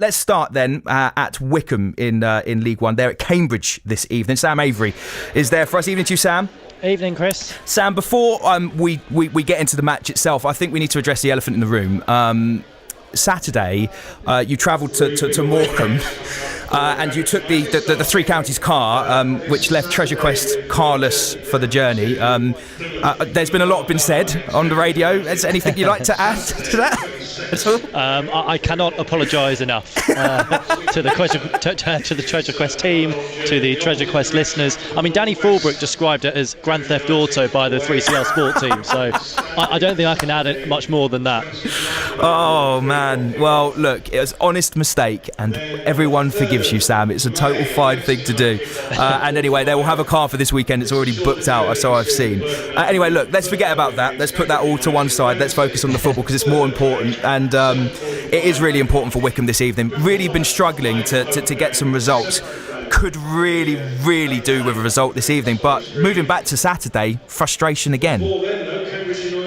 Let's start then at Wycombe in League One. They're at Cambridge this evening. Sam Avery is there for us. Evening to you, Sam. Evening, Chris. Sam, before we get into the match itself, I think we need to address the elephant in the room. Saturday, you travelled to Morecambe and you took the Three Counties car, which left Treasure Quest carless for the journey. There's been a lot been said on the radio. Is there anything you'd like to add to that at all? I cannot apologise enough to the Treasure Quest team, to the Treasure Quest listeners. I mean, Danny Fulbrook described it as Grand Theft Auto by the 3CR Sport team, so I don't think I can add much more than that. Oh man, well look, it was an honest mistake and everyone forgives you, Sam. It's a total fine thing to do. And anyway, they will have a car for this weekend. It's already booked out, so I've seen. Anyway, look, let's forget about that. Let's put that all to one side. Let's focus on the football because it's more important. And it is really important for Wycombe this evening. Really been struggling to get some results. Could really do with a result this evening. But moving back to Saturday, frustration again.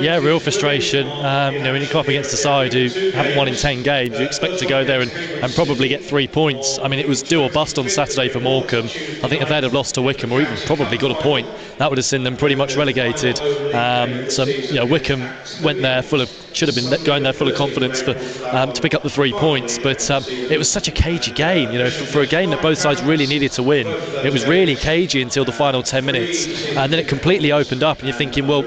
Yeah, real frustration. When you come up against a side who haven't won in 10 games, you expect to go there and probably get 3 points. I mean, it was do or bust on Saturday for Morecambe. I think if they'd have lost to Wycombe, or even probably got a point, that would have seen them pretty much relegated. Wycombe went there should have been going there full of confidence to pick up the 3 points. But it was such a cagey game. For a game that both sides really needed to win, it was really cagey until the final 10 minutes, and then it completely opened up. And you're thinking, well,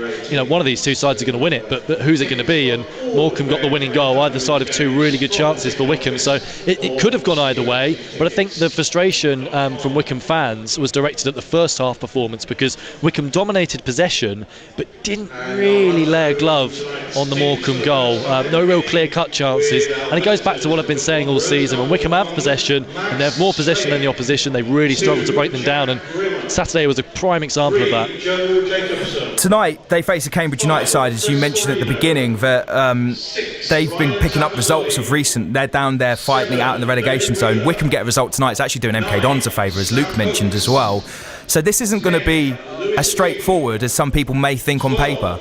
one of these two sides are going to win it, but who's it going to be? And Morecambe got the winning goal either side of 2 really good chances for Wycombe, so it could have gone either way. But I think the frustration from Wycombe fans was directed at the first half performance, because Wycombe dominated possession but didn't really lay a glove on the Morecambe goal. No real clear-cut chances, and it goes back to what I've been saying all season. When Wycombe have possession and they have more possession than the opposition, they really struggle to break them down, and Saturday was a prime example of that. Tonight they face a Cambridge United side, as you mentioned at the beginning, that they've been picking up results of recent. They're down there fighting out in the relegation zone. Wycombe get a result tonight. It's actually doing MK Dons a favour, as Luke mentioned as well. So this isn't going to be as straightforward as some people may think on paper.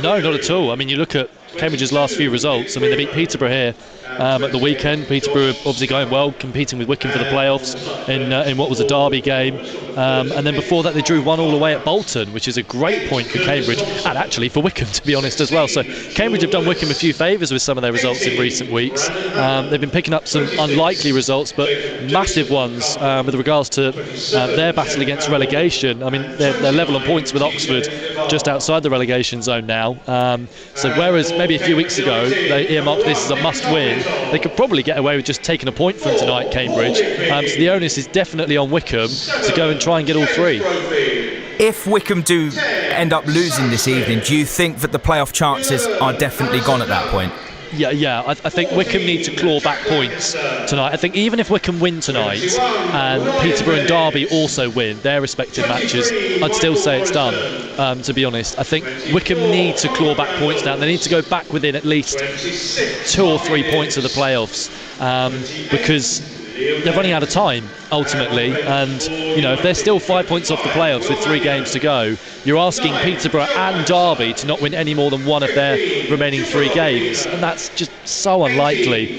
No, not at all. I mean, you look at Cambridge's last few results. I mean, they beat Peterborough here at the weekend. Peterborough obviously going well, competing with Wycombe for the playoffs in what was a derby game. And then before that, they drew 1-1 away at Bolton, which is a great point for Cambridge, and actually for Wycombe, to be honest, as well. So Cambridge have done Wycombe a few favours with some of their results in recent weeks. They've been picking up some unlikely results, but massive ones with regards to their battle against relegation. I mean, they're level on points with Oxford, just outside the relegation zone now. So whereas maybe a few weeks ago they earmarked this as a must-win, they could probably get away with just taking a point from tonight, Cambridge. So the onus is definitely on Wycombe to go and try and get all 3. If Wycombe do end up losing this evening, do you think that the playoff chances are definitely gone at that point? Yeah. I think Wycombe need to claw back points tonight. I think even if Wycombe win tonight and Peterborough and Derby also win their respective matches, I'd still say it's done, to be honest. I think Wycombe need to claw back points now. They need to go back within at least 2 or 3 points of the playoffs, because they're running out of time ultimately, and if they're still 5 points off the playoffs with 3 games to go, you're asking Peterborough and Derby to not win any more than one of their remaining 3 games, and that's just so unlikely.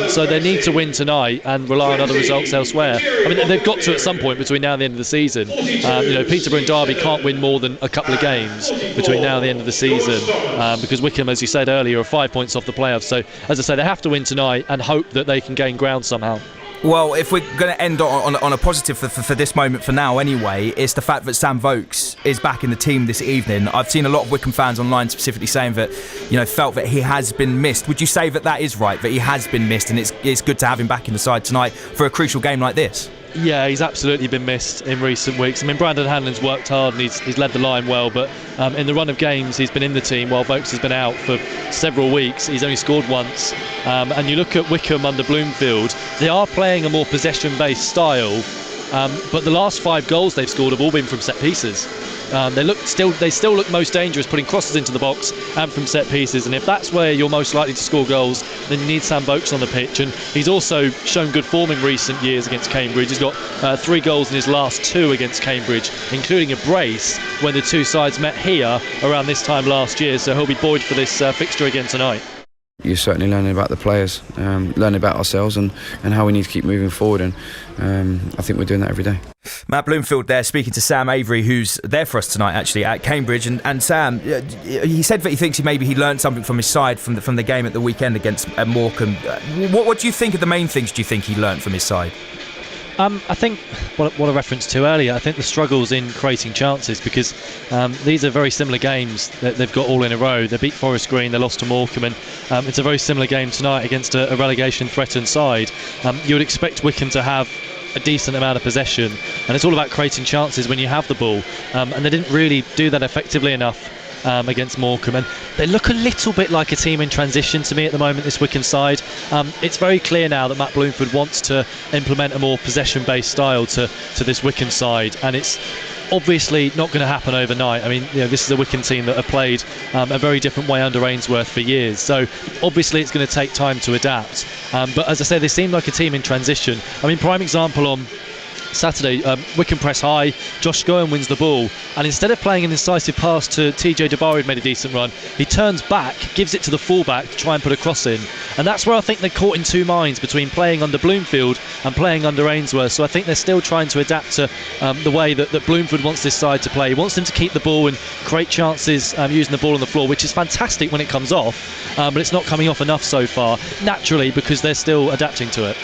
So they need to win tonight and rely on other results elsewhere. I mean, they've got to at some point between now and the end of the season. Peterborough and Derby can't win more than a couple of games between now and the end of the season, because Wycombe, as you said earlier, are 5 points off the playoffs. So as I say, they have to win tonight and hope that they can gain ground somehow. Well, if we're going to end on a positive for this moment for now anyway, it's the fact that Sam Vokes is back in the team this evening. I've seen a lot of Wycombe fans online specifically saying that, felt that he has been missed. Would you say that is right, that he has been missed, and it's good to have him back in the side tonight for a crucial game like this? Yeah, he's absolutely been missed in recent weeks. I mean, Brandon Hanlon's worked hard and he's led the line well, but in the run of games he's been in the team while Vokes has been out for several weeks. He's only scored once, and you look at Wycombe under Bloomfield, they are playing a more possession-based style, but the last 5 goals they've scored have all been from set pieces. They still look most dangerous putting crosses into the box and from set pieces, and if that's where you're most likely to score goals, then you need Sam Vokes on the pitch. And he's also shown good form in recent years against Cambridge. He's got 3 goals in his last 2 against Cambridge, including a brace when the 2 sides met here around this time last year, so he'll be buoyed for this fixture again tonight. You're certainly learning about the players, learning about ourselves and how we need to keep moving forward, and I think we're doing that every day. Matt Bloomfield there speaking to Sam Avery, who's there for us tonight actually at Cambridge, and Sam, he said that he thinks he learned something from his side from the game at the weekend against Morecambe. What do you think are the main things do you think he learned from his side? I think what I referenced to earlier, I think the struggles in creating chances, because these are very similar games that they've got all in a row. They beat Forest Green, they lost to Morecambe, and it's a very similar game tonight against a relegation threatened side. You would expect Wycombe to have a decent amount of possession, and it's all about creating chances when you have the ball, and they didn't really do that effectively enough against Morecambe, and they look a little bit like a team in transition to me at the moment, this Wycombe side. It's very clear now that Matt Bloomfield wants to implement a more possession-based style to this Wycombe side, and it's obviously not going to happen overnight. I mean, this is a Wycombe team that have played a very different way under Ainsworth for years, so obviously it's going to take time to adapt. But as I said, they seem like a team in transition. I mean, prime example on Saturday, Wycombe press high, Josh Scowen wins the ball, and instead of playing an incisive pass to TJ Jabari, who'd made a decent run, he turns back, gives it to the fullback to try and put a cross in, and that's where I think they're caught in two minds between playing under Bloomfield and playing under Ainsworth. So I think they're still trying to adapt to the way that Bloomfield wants this side to play. He wants them to keep the ball and create chances using the ball on the floor, which is fantastic when it comes off, but it's not coming off enough so far, naturally, because they're still adapting to it.